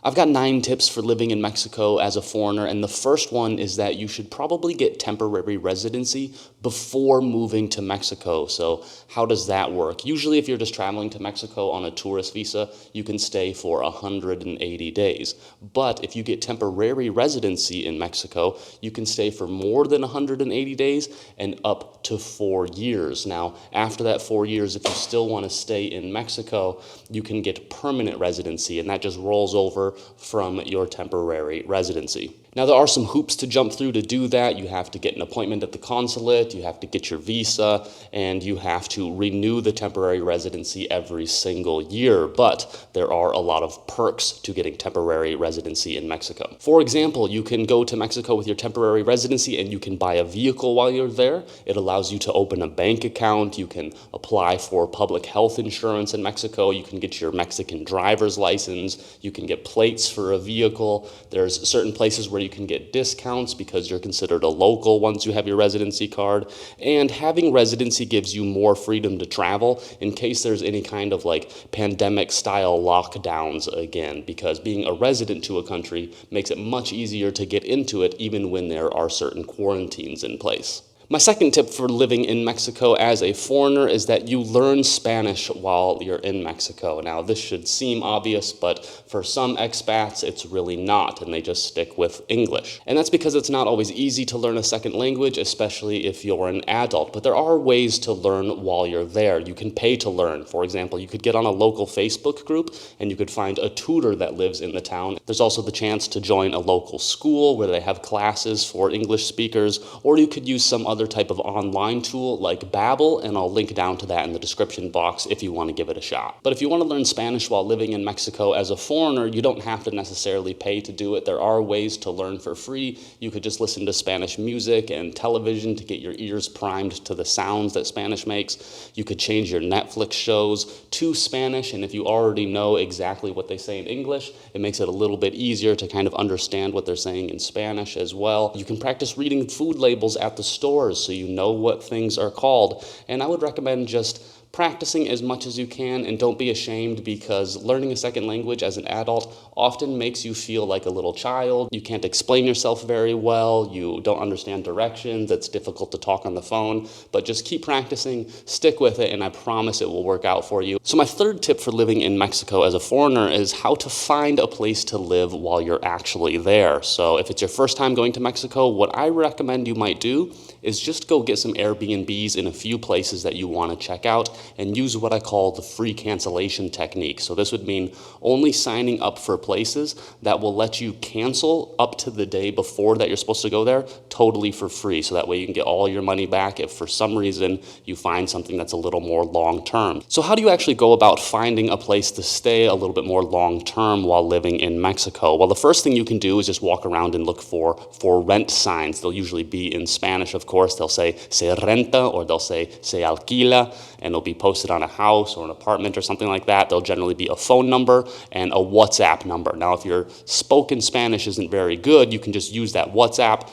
I've got 9 tips for living in Mexico as a foreigner, and the first one is that you should probably get temporary residency before moving to Mexico. So how does that work? Usually if you're just traveling to Mexico on a tourist visa, you can stay for 180 days. But if you get temporary residency in Mexico, you can stay for more than 180 days and up to 4 years. Now, after that 4 years, if you still want to stay in Mexico, you can get permanent residency, and that just rolls over from your temporary residency. Now, there are some hoops to jump through to do that. You have to get an appointment at the consulate, you have to get your visa, and you have to renew the temporary residency every single year. But there are a lot of perks to getting temporary residency in Mexico. For example, you can go to Mexico with your temporary residency and you can buy a vehicle while you're there. It allows you to open a bank account. You can apply for public health insurance in Mexico. You can get your Mexican driver's license. You can get plates for a vehicle. There's certain places where you can get discounts because you're considered a local once you have your residency card. And having residency gives you more freedom to travel in case there's any kind of pandemic style lockdowns again, because being a resident to a country makes it much easier to get into it even when there are certain quarantines in place. My second tip for living in Mexico as a foreigner is that you learn Spanish while you're in Mexico. Now, this should seem obvious, but for some expats, it's really not, and they just stick with English. And that's because it's not always easy to learn a second language, especially if you're an adult. But there are ways to learn while you're there. You can pay to learn. For example, you could get on a local Facebook group, and you could find a tutor that lives in the town. There's also the chance to join a local school where they have classes for English speakers, or you could use some other type of online tool like Babbel, and I'll link down to that in the description box if you want to give it a shot. But if you want to learn Spanish while living in Mexico as a foreigner, you don't have to necessarily pay to do it. There are ways to learn for free. You could just listen to Spanish music and television to get your ears primed to the sounds that Spanish makes. You could change your Netflix shows to Spanish, and if you already know exactly what they say in English, it makes it a little bit easier to kind of understand what they're saying in Spanish as well. You can practice reading food labels at the stores so you know what things are called. And I would recommend just practicing as much as you can, and don't be ashamed, because learning a second language as an adult often makes you feel like a little child. You can't explain yourself very well, you don't understand directions, it's difficult to talk on the phone, but just keep practicing, stick with it, and I promise it will work out for you. So my third tip for living in Mexico as a foreigner is how to find a place to live while you're actually there. So if it's your first time going to Mexico, what I recommend you might do is just go get some Airbnbs in a few places that you want to check out and use what I call the free cancellation technique. So this would mean only signing up for places that will let you cancel up to the day before that you're supposed to go there totally for free. So that way you can get all your money back if for some reason you find something that's a little more long term. So how do you actually go about finding a place to stay a little bit more long term while living in Mexico? Well, the first thing you can do is just walk around and look for rent signs. They'll usually be in Spanish, of course. They'll say se renta, or they'll say se alquila, and they'll be posted on a house or an apartment or something like that. There'll generally be a phone number and a WhatsApp number. Now, if your spoken Spanish isn't very good, you can just use that WhatsApp,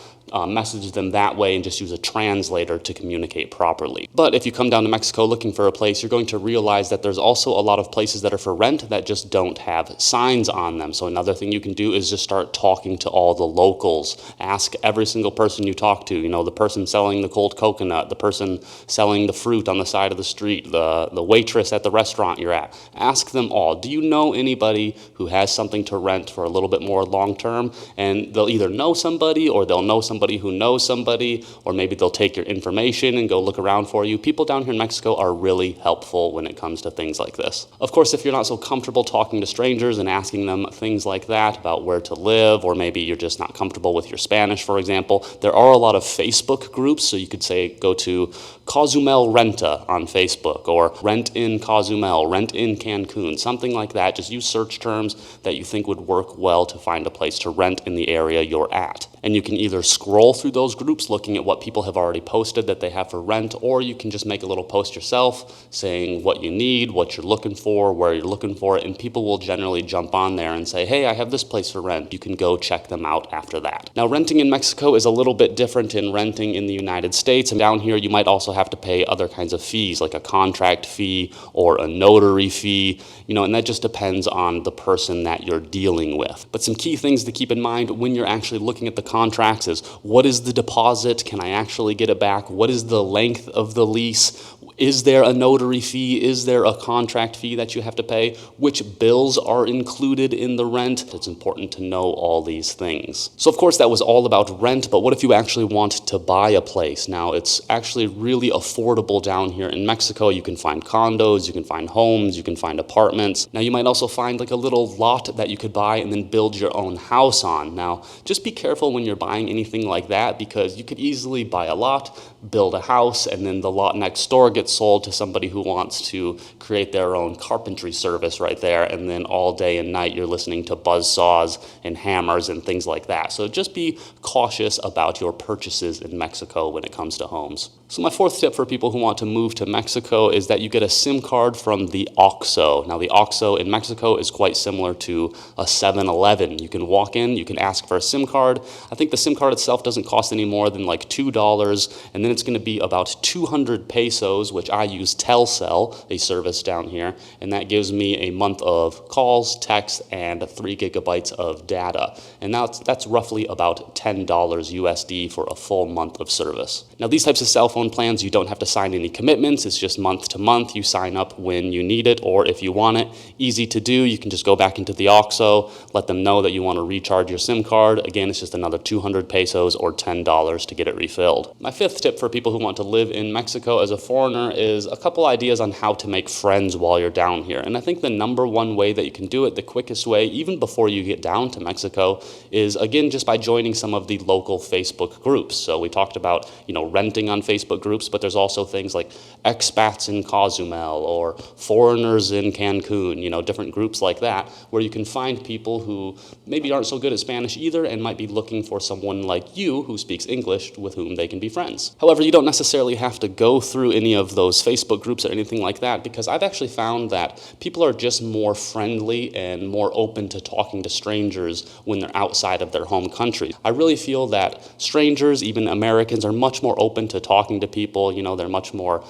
message them that way, and just use a translator to communicate properly. But if you come down to Mexico looking for a place, you're going to realize that there's also a lot of places that are for rent that just don't have signs on them. So another thing you can do is just start talking to all the locals. Ask every single person you talk to, the person selling the cold coconut, the person selling the fruit on the side of the street, the waitress at the restaurant you're at. Ask them all, do you know anybody who has something to rent for a little bit more long term? And they'll either know somebody, or they'll know somebody who knows somebody, or maybe they'll take your information and go look around for you. People down here in Mexico are really helpful when it comes to things like this. Of course, if you're not so comfortable talking to strangers and asking them things like that about where to live, or maybe you're just not comfortable with your Spanish, for example, there are a lot of Facebook groups. So you could say go to Cozumel Renta on Facebook, or Rent in Cozumel, Rent in Cancun, something like that. Just use search terms that you think would work well to find a place to rent in the area you're at. And you can either scroll scroll through those groups looking at what people have already posted that they have for rent, or you can just make a little post yourself saying what you need, what you're looking for, where you're looking for it, and people will generally jump on there and say, hey, I have this place for rent. You can go check them out after that. Now, renting in Mexico is a little bit different in renting in the United States, and down here you might also have to pay other kinds of fees, like a contract fee or a notary fee, and that just depends on the person that you're dealing with. But some key things to keep in mind when you're actually looking at the contracts is, what is the deposit? Can I actually get it back? What is the length of the lease? Is there a notary fee? Is there a contract fee that you have to pay? Which bills are included in the rent? It's important to know all these things. So of course that was all about rent, but what if you actually want to buy a place? Now it's actually really affordable down here in Mexico. You can find condos, you can find homes, you can find apartments. Now you might also find like a little lot that you could buy and then build your own house on. Now just be careful when you're buying anything like that, because you could easily buy a lot, build a house, and then the lot next door gets sold to somebody who wants to create their own carpentry service right there, and then all day and night you're listening to buzz saws and hammers and things like that. So just be cautious about your purchases in Mexico when it comes to homes. So my fourth tip for people who want to move to Mexico is that you get a SIM card from the OXXO. Now the OXXO in Mexico is quite similar to a 7-Eleven. You can walk in, you can ask for a SIM card. I think the SIM card itself doesn't cost any more than like $2, and then it's going to be about 200 pesos, which I use Telcel, a service down here, and that gives me a month of calls, texts, and 3 gigabytes of data. And now that's roughly about $10 USD for a full month of service. Now these types of cell phone plans, you don't have to sign any commitments. It's just month to month. You sign up when you need it or if you want it. Easy to do. You can just go back into the OXXO, let them know that you want to recharge your SIM card. Again, it's just another 200 pesos or $10 to get it refilled. My fifth tip for people who want to live in Mexico as a foreigner is a couple ideas on how to make friends while you're down here. And I think the number one way that you can do it, the quickest way, even before you get down to Mexico, is again just by joining some of the local Facebook groups. So we talked about, renting on Facebook groups, but there's also things like expats in Cozumel or foreigners in Cancun, different groups like that, where you can find people who maybe aren't so good at Spanish either and might be looking for someone like you who speaks English with whom they can be friends. However, you don't necessarily have to go through any of those Facebook groups or anything like that, because I've actually found that people are just more friendly and more open to talking to strangers when they're outside of their home country. I really feel that strangers, even Americans, are much more open to talking to people. They're much more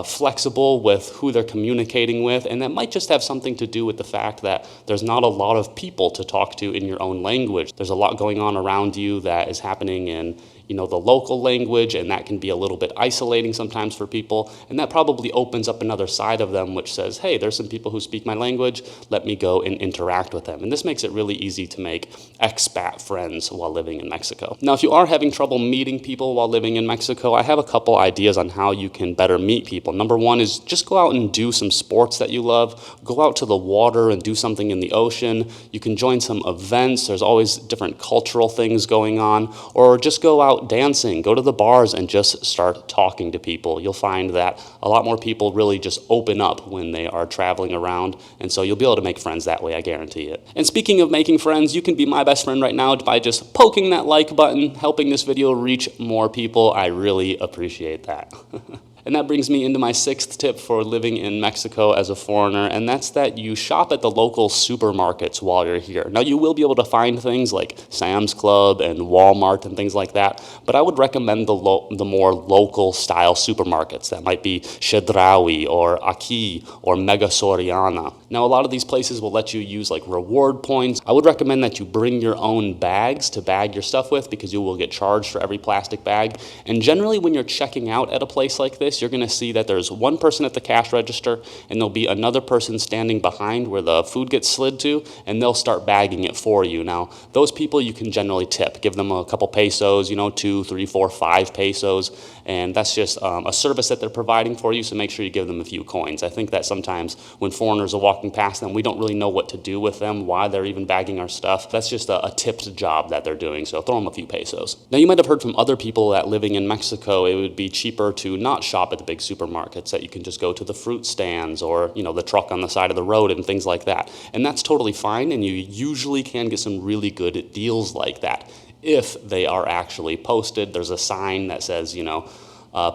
flexible with who they're communicating with, and that might just have something to do with the fact that there's not a lot of people to talk to in your own language. There's a lot going on around you that is happening in the local language, and that can be a little bit isolating sometimes for people, and that probably opens up another side of them which says, hey, there's some people who speak my language, let me go and interact with them. And this makes it really easy to make expat friends while living in Mexico. Now, if you are having trouble meeting people while living in Mexico, I have a couple ideas on how you can better meet people. Number one is just go out and do some sports that you love. Go out to the water and do something in the ocean. You can join some events. There's always different cultural things going on. Or just go out dancing, go to the bars and just start talking to people. You'll find that a lot more people really just open up when they are traveling around, and so you'll be able to make friends that way, I guarantee it. And speaking of making friends, you can be my best friend right now by just poking that like button, helping this video reach more people. I really appreciate that. And that brings me into my sixth tip for living in Mexico as a foreigner, and that's that you shop at the local supermarkets while you're here. Now, you will be able to find things like Sam's Club and Walmart and things like that, but I would recommend the more local style supermarkets. That might be Chedraui or Aquí or Mega Soriana. Now, a lot of these places will let you use like reward points. I would recommend that you bring your own bags to bag your stuff with, because you will get charged for every plastic bag. And generally when you're checking out at a place like this, you're going to see that there's one person at the cash register and there'll be another person standing behind where the food gets slid to, and they'll start bagging it for you. Now, those people you can generally tip. Give them a couple pesos, 2, 3, 4, 5 pesos, and that's just a service that they're providing for you, so make sure you give them a few coins. I think that sometimes when foreigners are walking past them, we don't really know what to do with them, why they're even bagging our stuff. That's just a tipped job that they're doing, so throw them a few pesos. Now, you might have heard from other people that living in Mexico, it would be cheaper to not shop at the big supermarkets, that you can just go to the fruit stands or, the truck on the side of the road and things like that. And that's totally fine, and you usually can get some really good deals like that. if they are actually posted. There's a sign that says,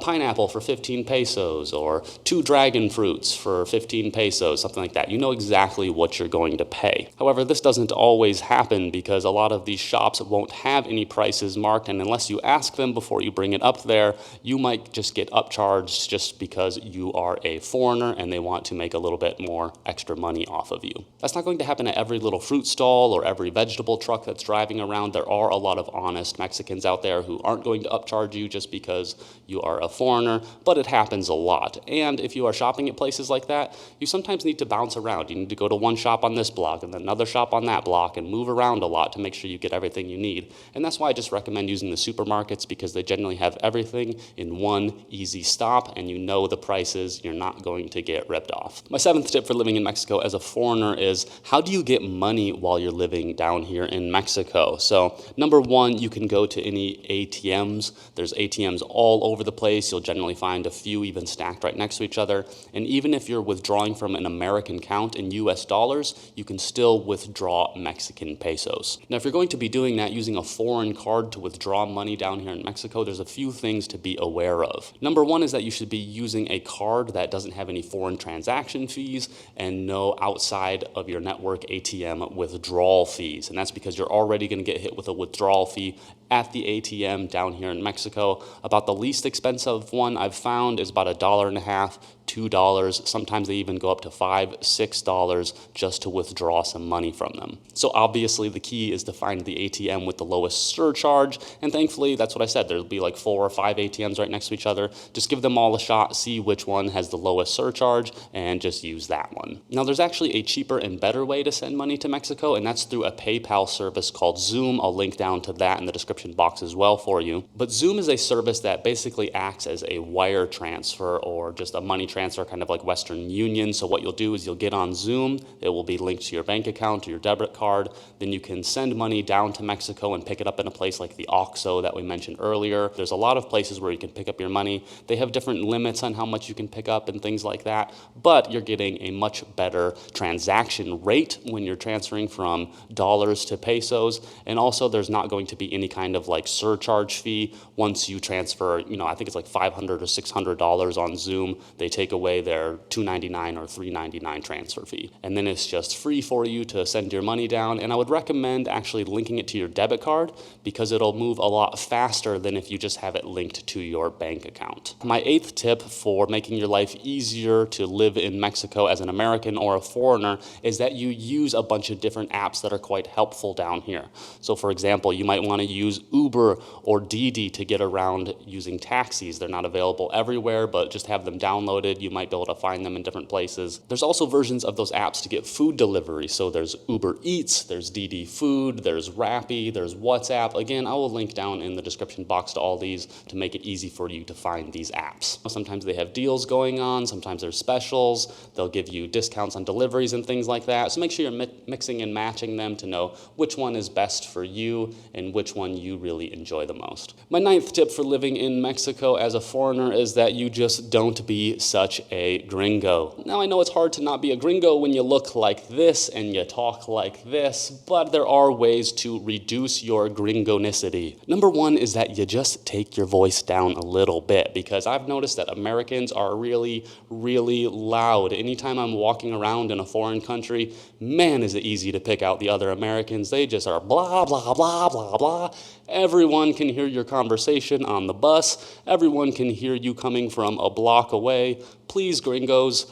pineapple for 15 pesos or 2 dragon fruits for 15 pesos, something like that. You know exactly what you're going to pay. However, this doesn't always happen because a lot of these shops won't have any prices marked, and unless you ask them before you bring it up there, you might just get upcharged just because you are a foreigner and they want to make a little bit more extra money off of you. That's not going to happen at every little fruit stall or every vegetable truck that's driving around. There are a lot of honest Mexicans out there who aren't going to upcharge you just because you are a foreigner, but it happens a lot. And if you are shopping at places like that, you sometimes need to bounce around. You need to go to one shop on this block and then another shop on that block and move around a lot to make sure you get everything you need. And that's why I just recommend using the supermarkets, because they generally have everything in one easy stop and you know the prices. You're not going to get ripped off. My 7th tip for living in Mexico as a foreigner is, how do you get money while you're living down here in Mexico? So number one, you can go to any ATMs. There's ATMs all over the place. You'll generally find a few even stacked right next to each other. And even if you're withdrawing from an American account in US dollars, you can still withdraw Mexican pesos. Now, if you're going to be doing that using a foreign card to withdraw money down here in Mexico, there's a few things to be aware of. Number one is that you should be using a card that doesn't have any foreign transaction fees and no outside of your network ATM withdrawal fees. And that's because you're already going to get hit with a withdrawal fee at the ATM down here in Mexico. About the least expensive one I've found is about $1.50, $2. Sometimes they even go up to $5, $6 just to withdraw some money from them. So obviously the key is to find the ATM with the lowest surcharge. And thankfully, that's what I said. There'll be like 4 or 5 ATMs right next to each other. Just give them all a shot, see which one has the lowest surcharge, and just use that one. Now, there's actually a cheaper and better way to send money to Mexico, and that's through a PayPal service called Zoom. I'll link down to that in the description box as well for you. But Zoom is a service that basically acts as a wire transfer or just a money transfer, kind of like Western Union. So what you'll do is you'll get on Zoom, it will be linked to your bank account or your debit card, then you can send money down to Mexico and pick it up in a place like the OXXO that we mentioned earlier. There's a lot of places where you can pick up your money. They have different limits on how much you can pick up and things like that, but you're getting a much better transaction rate when you're transferring from dollars to pesos, and also there's not going to be any kind of like surcharge fee once you transfer, I think it's like $500 or $600 on Zoom. They take away their $2.99 or $3.99 transfer fee. And then it's just free for you to send your money down. And I would recommend actually linking it to your debit card because it'll move a lot faster than if you just have it linked to your bank account. My 8th tip for making your life easier to live in Mexico as an American or a foreigner is that you use a bunch of different apps that are quite helpful down here. So for example, you might want to use Uber or Didi to get around using taxis. They're not available everywhere, but just have them downloaded. You might be able to find them in different places. There's also versions of those apps to get food delivery. So there's Uber Eats, there's Didi Food, there's Rappi, there's WhatsApp. Again, I will link down in the description box to all these to make it easy for you to find these apps. Sometimes they have deals going on, sometimes there's specials, they'll give you discounts on deliveries and things like that. So make sure you're mixing and matching them to know which one is best for you and which one you really enjoy the most. My 9th tip for living in Mexico as a foreigner is that you just don't be such a gringo. Now, I know it's hard to not be a gringo when you look like this and you talk like this, but there are ways to reduce your gringonicity. Number one is that you just take your voice down a little bit, because I've noticed that Americans are really, really loud. Anytime I'm walking around in a foreign country, man, is it easy to pick out the other Americans. They just are blah, blah, blah, blah, blah. Everyone can hear your conversation on the bus. Everyone can hear you coming from a block away. Please, gringos,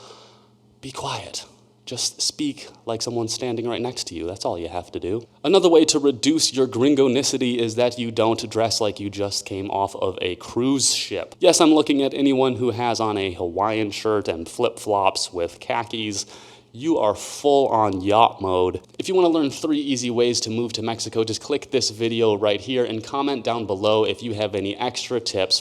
be quiet. Just speak like someone's standing right next to you. That's all you have to do. Another way to reduce your gringonicity is that you don't dress like you just came off of a cruise ship. Yes, I'm looking at anyone who has on a Hawaiian shirt and flip-flops with khakis. You are full on yacht mode. If you want to learn 3 easy ways to move to Mexico, just click this video right here and comment down below if you have any extra tips